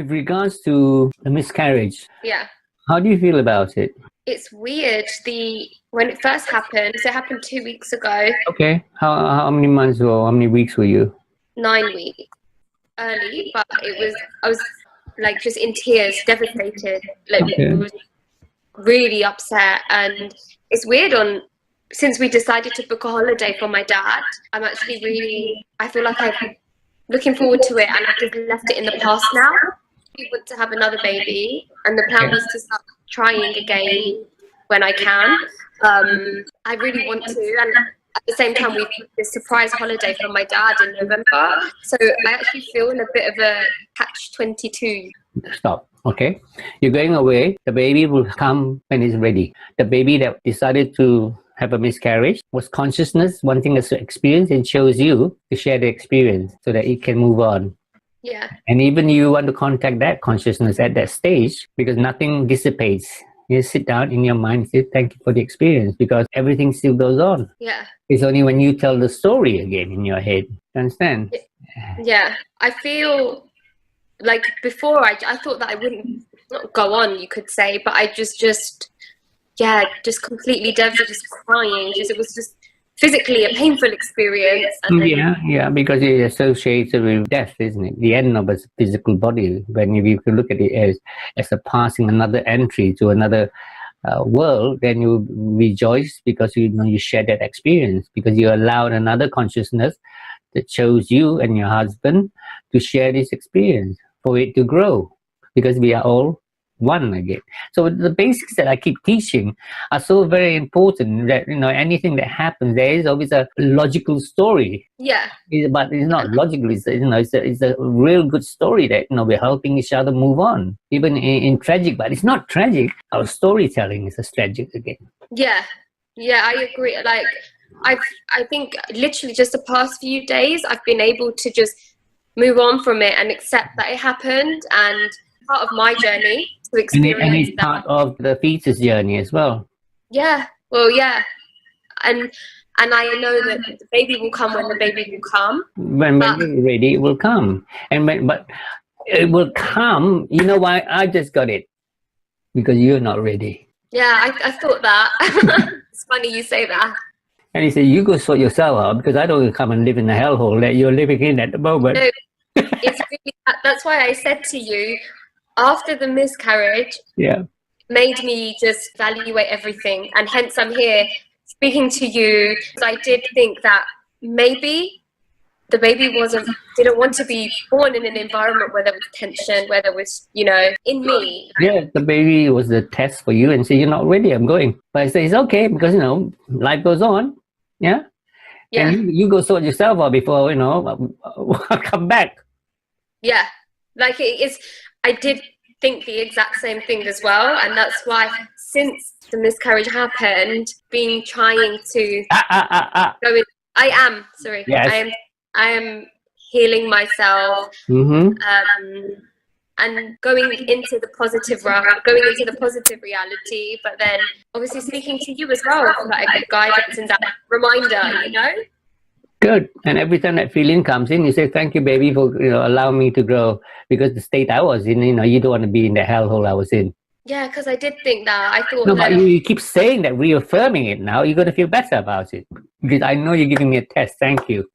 with regards to the miscarriage, Yeah. how do you feel about it? It's weird. When it first happened, so it happened 2 weeks ago. Okay. How many months or how many weeks were you? 9 weeks early, but I was like just in tears, devastated. Like Okay. I was really upset, and it's weird. Since we decided to book a holiday for my dad, I'm actually I feel like I'm looking forward to it, and I've just left it in the past now. We want to have another baby, and the plan was to start trying again when I can. I really want to, and at the same time, we booked this surprise holiday for my dad in November. So I actually feel in a bit of a catch-22. Stop. Okay. You're going away. The baby will come when it's ready. The baby that decided to have a miscarriage was consciousness wanting us to experience and chose you to share the experience so that it can move on. Yeah. And even you want to contact that consciousness at that stage because nothing dissipates. You sit down in your mind and say, thank you for the experience, because everything still goes on. Yeah. It's only when you tell the story again in your head. You understand? Yeah. I feel like before I thought that I wouldn't not go on, you could say, but I just completely devastated, just crying. It was just physically a painful experience. And Yeah, because it's associated with death, isn't it? The end of a physical body. When you can look at it as a passing, another entry to another world, then you rejoice because you share that experience, because you allowed another consciousness that chose you and your husband to share this experience for it to grow, because we are all one again. So the basics that I keep teaching are so very important that anything that happens, there is always a logical story. Yeah. But it's not logical. It's a real good story that we're helping each other move on, even in tragic. But it's not tragic. Our storytelling is tragic again. Yeah, I agree. Like I think literally just the past few days, I've been able to just move on from it and accept that it happened, and part of my journey to experience and it's that. part of the fetus journey as well. Yeah, well, yeah, and I know that the baby will come when the baby will come. When you're ready, it will come. But it will come. You know why? I just got it, because you're not ready. Yeah, I thought that. It's funny you say that. And he said, you go sort yourself out, because I don't come and live in the hellhole that you're living in at the moment. No, it's really, that's why I said to you, after the miscarriage, made me just evaluate everything, and hence I'm here speaking to you. I did think that maybe the baby didn't want to be born in an environment where there was tension, where there was, in me. Yeah, the baby was the test for you and say, you're not ready, I'm going. But I say, it's okay, because, life goes on. Yeah? And you go sort yourself out before, I'll come back. Yeah. Like I did think the exact same thing as well. And that's why since the miscarriage happened, been trying to go in. Yes. I am healing myself, and going into the positive reality, but then obviously speaking to you as well for that guidance and that reminder, Good. And every time that feeling comes in, you say, thank you, baby, for allowing me to grow, because the state I was in, you don't want to be in the hellhole I was in. Yeah, because I did think that. I thought but you keep saying that, reaffirming it now, you're going to feel better about it. Because I know you're giving me a test. Thank you.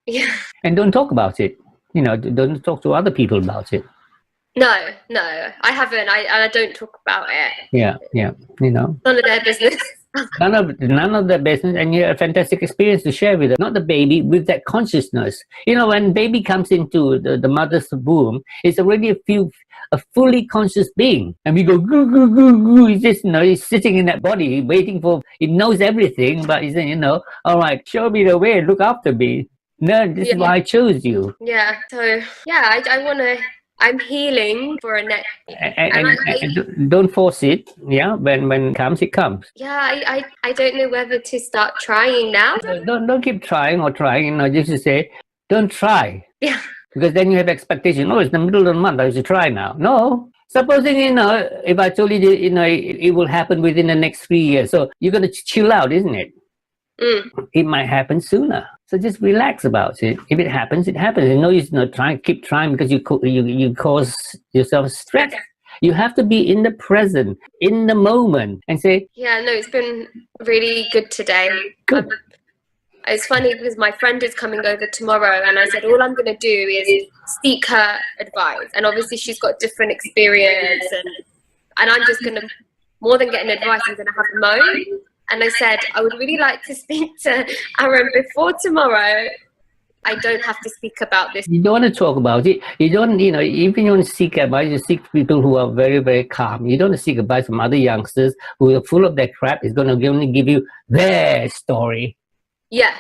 Yeah. And don't talk about it. Don't talk to other people about it. No, I haven't. I don't talk about it. Yeah. None of their business. None of their business, and you have a fantastic experience to share with them. Not the baby, with that consciousness. When baby comes into the mother's womb, it's already a fully conscious being, and we go goo goo goo goo. He's just he's sitting in that body, waiting for. It knows everything, but he's all right, show me the way, look after me. No, this is why I chose you. Yeah. So I want to. I'm healing for a next. And don't force it. Yeah, when it comes, it comes. Yeah, I don't know whether to start trying now. Don't keep trying or trying. Just to say, don't try. Yeah. Because then you have expectation. Oh, it's the middle of the month. I should try now. No. Supposing if I told you, it will happen within the next 3 years. So you're gonna chill out, isn't it? It might happen sooner. So just relax about it. If it happens, it happens. You know, you keep trying because you cause yourself stress. You have to be in the present, in the moment, and say, yeah, no, it's been really good today. good. It's funny because my friend is coming over tomorrow, and I said all I'm going to do is seek her advice. And obviously she's got different experience, and I'm just going to, more than getting advice, I'm going to have a moan. And I said, I would really like to speak to Arram before tomorrow. I don't have to speak about this. You don't want to talk about it. You don't, you know, even you want to seek advice, you seek people who are very, very calm. You don't want to seek advice from other youngsters who are full of that crap. It's going to only give you their story. Yeah.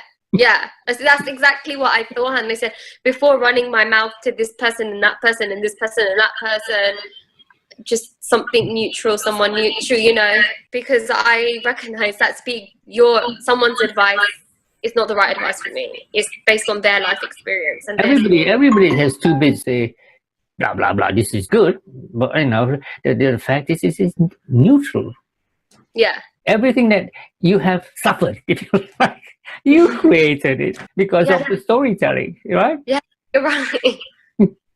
That's exactly what I thought. And they said, before running my mouth to this person and that person and this person and that person, just something neutral, someone neutral, you know, because I recognize that someone's advice is not the right advice for me. It's based on their life experience. And everybody has two bits. Say, blah blah blah. This is good, but you know, the fact is, it's neutral. Yeah. Everything that you have suffered, if you like, you created it because of the storytelling, right? Yeah, you're right.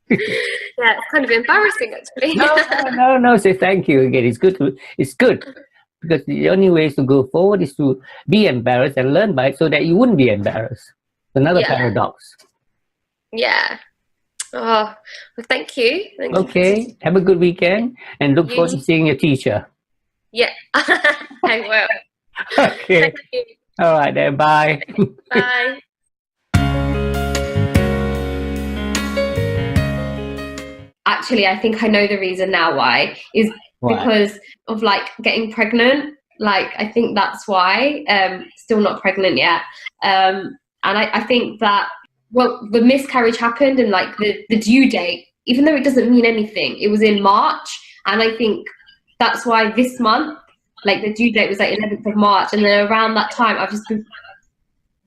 Yeah, it's kind of embarrassing actually. No. Say thank you again. It's good. It's good because the only way to go forward is to be embarrassed and learn by it, so that you wouldn't be embarrassed. Another paradox. Yeah. Oh, well, thank you. Okay. Have a good weekend and look forward to seeing your teacher. Yeah, I will. Okay. Thank you. All right then. Bye. Bye. Actually, I think I know the reason now why. Because of like getting pregnant. Like, I think that's why. Still not pregnant yet. And I think that, well, the miscarriage happened and like the due date, even though it doesn't mean anything, it was in March. And I think that's why this month, like the due date was like 11th of March. And then around that time, I've just been,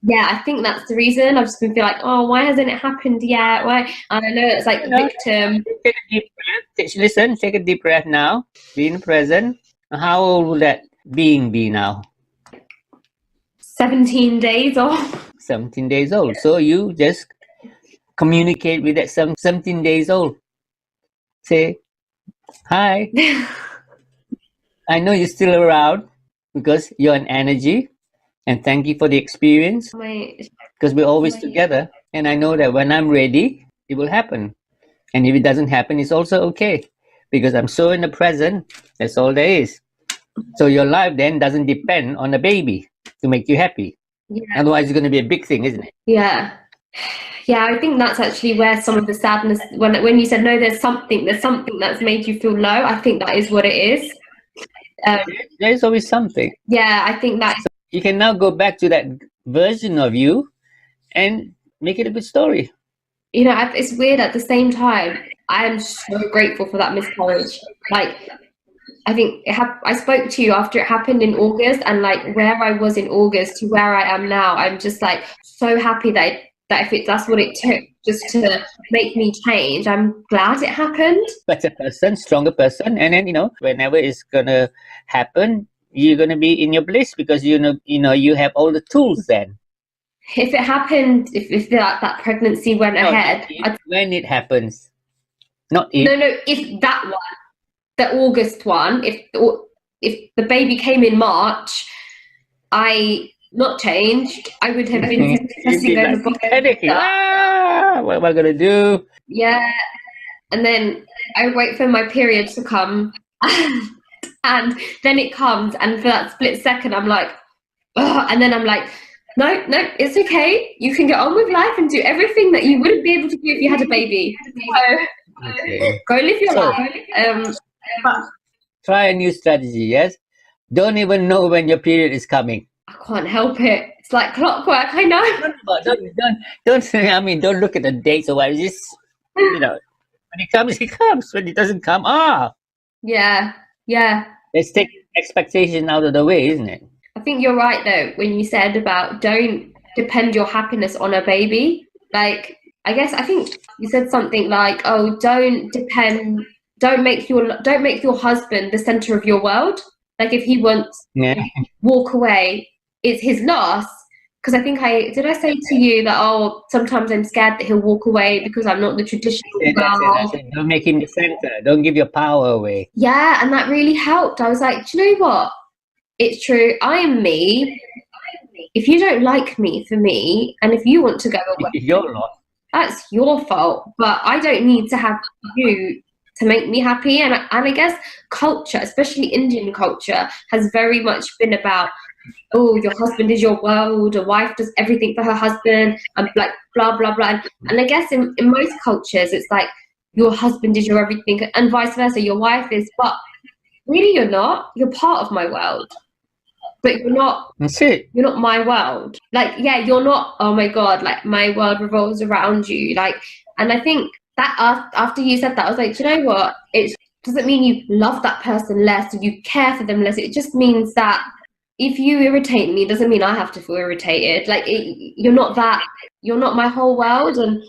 I think that's the reason. I've just been feeling like, oh, why hasn't it happened yet? Why? And I know it's like victim. Take a deep breath. Listen, take a deep breath now. Be in the present. How old will that being be now? 17 days old. 17 days old. So you just communicate with that 17 days old. Say, hi. I know you're still around because you're an energy, and thank you for the experience because we're always together, and I know that when I'm ready it will happen, and if it doesn't happen it's also okay because I'm so in the present. That's all there is. So your life then doesn't depend on a baby to make you happy. Otherwise it's going to be a big thing, isn't it? I think that's actually where some of the sadness, when you said no, there's something that's made you feel low, I think that is what it is. There's always something. I think that you can now go back to that version of you and make it a good story. You know, it's weird. At the same time, I am so grateful for that miscarriage. Like, I think I spoke to you after it happened in August, and like where I was in August to where I am now, I'm just like so happy that if that's what it took just to make me change, I'm glad it happened. Better person, stronger person, and then, you know, whenever it's gonna happen, you're gonna be in your bliss because you know you have all the tools then. If it happened, if that pregnancy went ahead, when it happens, not if. No, if that one, the August one, if the baby came in March, not changed, I would have been stressing over panicking. What am I gonna do? Yeah, and then I wait for my period to come, and then it comes, and for that split second, I'm like, ugh, and then I'm like, no, it's okay. You can get on with life and do everything that you wouldn't be able to do if you had a baby. So go live your life. Try a new strategy. Yes, don't even know when your period is coming. I can't help it. It's like clockwork. I know. Don't. I mean, don't look at the dates or what. Just, you know, when it comes, it comes. When it doesn't come, Yeah. Let's take expectation out of the way, isn't it? I think you're right though when you said about don't depend your happiness on a baby. Like, I think you said something like, oh, don't make your husband the center of your world. Like, if he wants to walk away, it's his loss. because I think did I say to you that, oh, sometimes I'm scared that he'll walk away because I'm not the traditional I girl. said, don't make him the center. Don't give your power away. Yeah, and that really helped. I was like, do you know what? It's true. I am me. If you don't like me for me, and if you want to go away, It's your loss. that's your fault. But I don't need to have you to make me happy. And I guess culture, especially Indian culture, has very much been about, oh, your husband is your world, a wife does everything for her husband, and like blah blah blah. And I guess in most cultures it's like your husband is your everything, and vice versa, your wife is. But really, you're not. You're part of my world, but you're not. That's it. You're not my world. Like, yeah, you're not. Oh my god, like my world revolves around you. Like, and I think that after you said that, I was like, do you know what? It doesn't mean you love that person less or you care for them less. It just means that if you irritate me, doesn't mean I have to feel irritated. Like, you're not that. You're not my whole world. And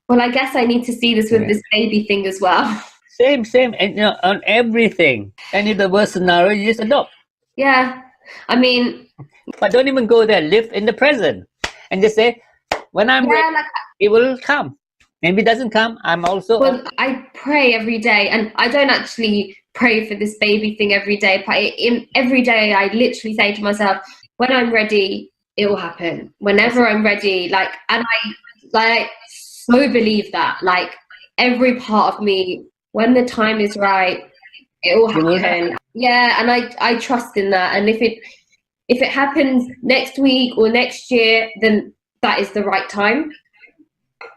well, I guess I need to see this with this baby thing as well. Same, and on everything. And if the worst scenario, you just adopt. Yeah, I mean, but don't even go there. Live in the present, and just say, when I'm ready, like, it will come. And if it doesn't come, I'm also. Well, I pray every day, and I don't actually pray for this baby thing every day. But every day, I literally say to myself, when I'm ready, it will happen. Whenever I'm ready, like, and I so believe that, like, every part of me, when the time is right, it will happen. Yeah, and I trust in that. And if it happens next week or next year, then that is the right time.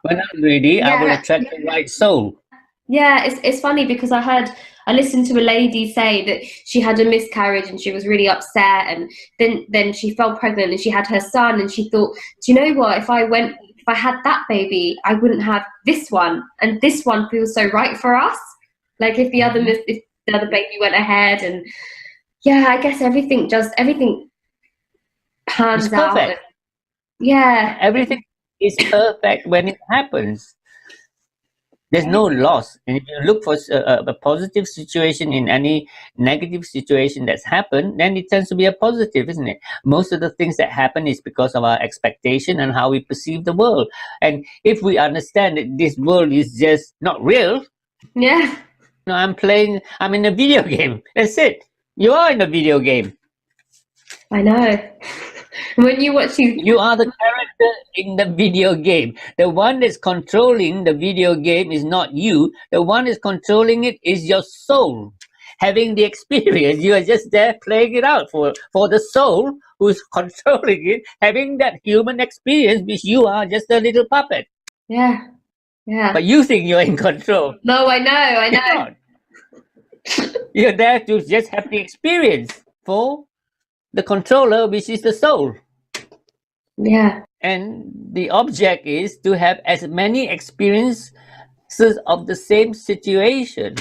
When I'm ready, I will attract the right soul. Yeah, it's funny because I listened to a lady say that she had a miscarriage and she was really upset, and then she fell pregnant and she had her son, and she thought, do you know what, if I had that baby, I wouldn't have this one, and this one feels so right for us. Like if the other baby went ahead, and yeah, I guess everything pans out. Yeah, everything is perfect when it happens. There's no loss. And if you look for a positive situation in any negative situation that's happened, then it tends to be a positive, isn't it? Most of the things that happen is because of our expectation and how we perceive the world. And if we understand that this world is just not real, I'm in a video game. That's it. You are in a video game. I know. When you watch you are the character in the video game. The one that's controlling the video game is not you. The one that's controlling it is your soul. Having the experience, you are just there playing it out for the soul who's controlling it, having that human experience, which you are just a little puppet. Yeah. But you think you're in control. No, I know. You're not. You're there to just have the experience for the controller, which is the soul. Yeah. And the object is to have as many experiences of the same situation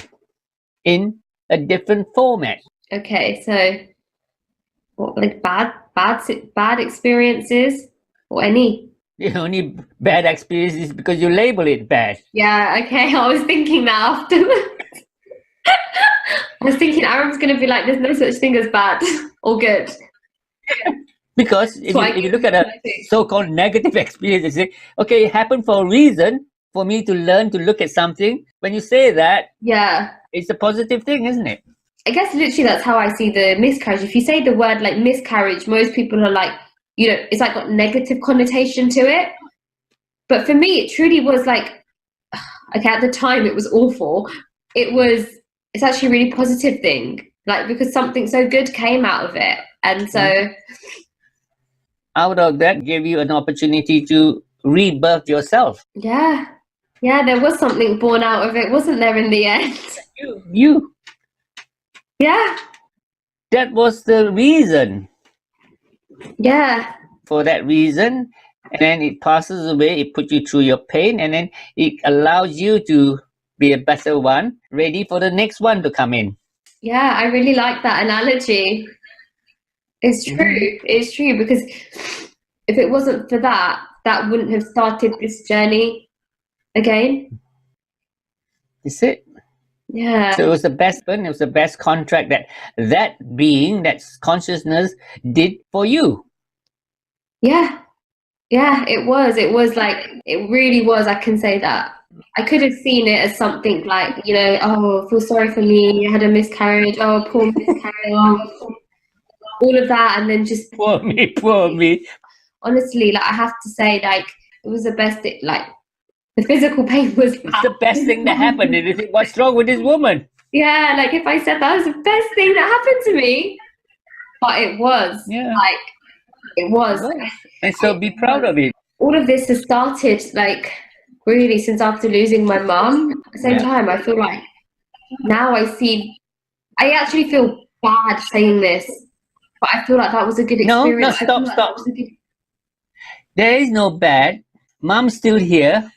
in a different format. Okay, so what, like bad experiences or any? The only bad experience is because you label it bad. Yeah, okay. I was thinking that afterwards. I was thinking Arram's going to be like, there's no such thing as bad or good. Because if you look at a so-called negative experience, you say, okay, it happened for a reason, for me to learn to look at something. When you say that, it's a positive thing, isn't it? I guess literally that's how I see the miscarriage. If you say the word like miscarriage, most people are like, it's like got negative connotation to it. But for me, it truly was like, okay, at the time it was awful. It's actually a really positive thing, like, because something so good came out of it. And so out of that gave you an opportunity to rebirth yourself. Yeah, there was something born out of it, wasn't there, in the end? You. Yeah. That was the reason. Yeah. For that reason, and then it passes away, it puts you through your pain, and then it allows you to be a better one, ready for the next one to come in. Yeah, I really like that analogy. It's true. It's true, because if it wasn't for that, that wouldn't have started this journey again. That's it. Yeah. So it was the best one. It was the best contract that being, that consciousness did for you. Yeah, yeah, it was. It was like, it really was. I can say that. I could have seen it as something like, you know, oh, feel sorry for me, I had a miscarriage, oh, poor miscarriage, oh, all of that, and then just Poor me, poor me. honestly, like I have to say, like it was the best. Like the physical pain was It's the best thing that happened. And you think, what's wrong with this woman? yeah, like if I said that was the best thing that happened to me, but it was like it was. And so be proud of it. All of this has started like really since after losing my mum. At the same time, I feel like now I actually feel bad saying this, but I feel like that was a good experience. No, stop. There is no bad. Mom's still here.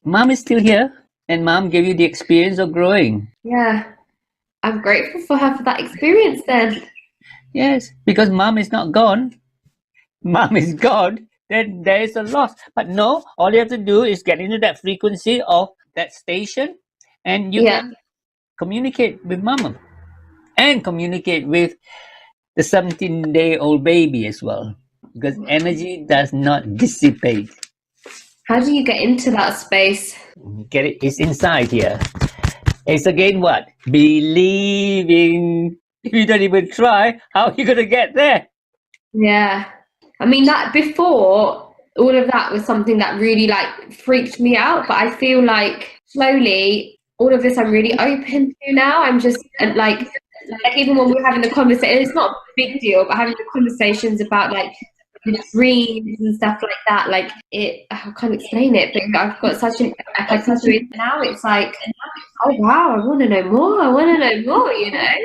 Mom is still here. And mom gave you the experience of growing. Yeah. I'm grateful for her for that experience then. Yes, because mom is not gone. Mom is gone. Then there is a loss. But no, all you have to do is get into that frequency of that station and you can communicate with mama and communicate with the 17-day-old baby as well, because energy does not dissipate. How do you get into that space? Get it? It's inside here. It's again what? Believing. If you don't even try, how are you going to get there? Yeah. I mean, that before, all of that was something that really like freaked me out, but I feel like slowly all of this I'm really open to now. I'm just like even when we're having the conversation, it's not a big deal, but having the conversations about like the dreams and stuff like that, like I can't explain it, but I've got such an now it's like, oh wow, I want to know more, you know.